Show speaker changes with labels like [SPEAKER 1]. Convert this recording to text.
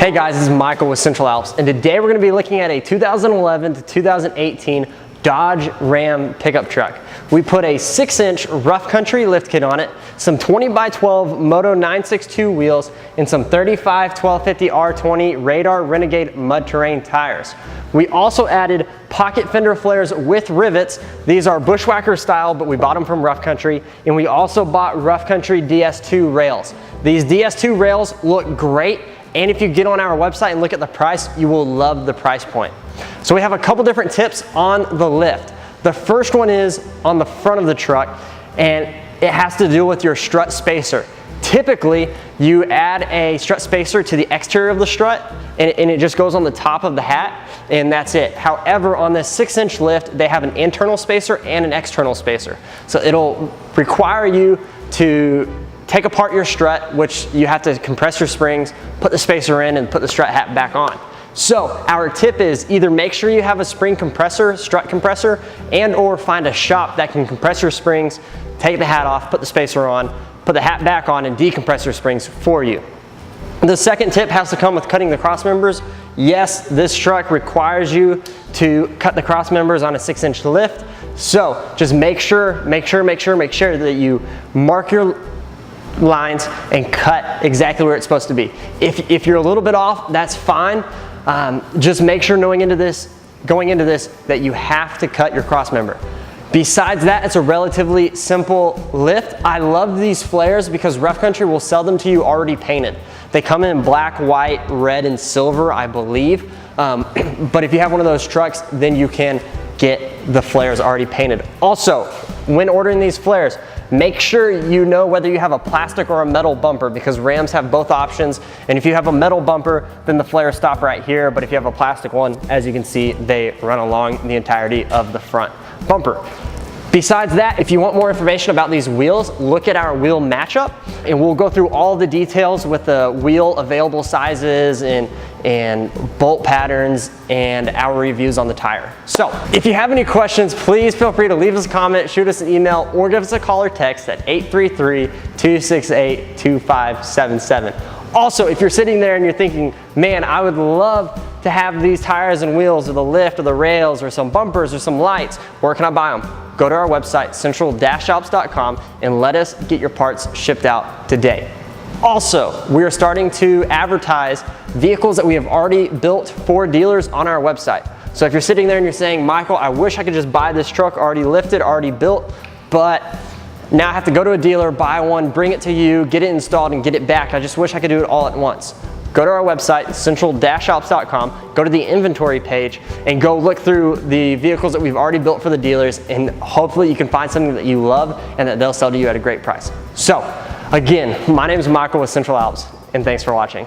[SPEAKER 1] Hey guys, this is Michael with Central Alps, and today we're going to be looking at a 2011 to 2018 Dodge Ram pickup truck. We put a 6-inch rough country lift kit on it, some 20x12 Moto 962 wheels, and some 35 1250 R20 Radar Renegade mud terrain tires. We also added pocket fender flares with rivets. These are bushwhacker style, but we bought them from Rough Country, and we also bought Rough Country DS2 rails. These DS2 rails look great, and if you get on our website and look at the price, you will love the price point. So we have a couple different tips on the lift. The first one is on the front of the truck, and it has to do with your strut spacer. Typically, you add a strut spacer to the exterior of the strut, and it just goes on the top of the hat, and that's it. However, on this 6-inch lift, they have an internal spacer and an external spacer. So it'll require you to take apart your strut, which you have to compress your springs, put the spacer in, and put the strut hat back on. So our tip is either make sure you have a spring compressor, strut compressor, and or find a shop that can compress your springs, take the hat off, put the spacer on, put the hat back on, and decompress your springs for you. The second tip has to come with cutting the cross members. Yes, this truck requires you to cut the cross members on a 6-inch lift. So just make sure that you mark your lines and cut exactly where it's supposed to be. If you're a little bit off, that's fine. Just make sure going into this that you have to cut your cross member. Besides that, it's a relatively simple lift. I love these flares because Rough Country will sell them to you already painted. They come in black, white, red, and silver, I believe. But if you have one of those trucks, then you can get the flares already painted. Also, when ordering these flares, make sure you know whether you have a plastic or a metal bumper, because Rams have both options. And if you have a metal bumper, then the flares stop right here. But if you have a plastic one, as you can see, they run along the entirety of the front bumper. Besides that, if you want more information about these wheels, look at our wheel matchup, and we'll go through all the details with the wheel available sizes and bolt patterns and our reviews on the tire. So if you have any questions, please feel free to leave us a comment, shoot us an email, or give us a call or text at 833-268-2577. Also, if you're sitting there and you're thinking, man, I would love to have these tires and wheels, or the lift, or the rails, or some bumpers, or some lights, where can I buy them? Go to our website, central-alps.com, and let us get your parts shipped out today. Also, we are starting to advertise vehicles that we have already built for dealers on our website. So if you're sitting there and you're saying, Michael, I wish I could just buy this truck already lifted, already built, but now I have to go to a dealer, buy one, bring it to you, get it installed, and get it back. I just wish I could do it all at once. Go to our website, central-alps.com, go to the inventory page, and go look through the vehicles that we've already built for the dealers, and hopefully you can find something that you love and that they'll sell to you at a great price. So, again, my name is Michael with Central Alps, and thanks for watching.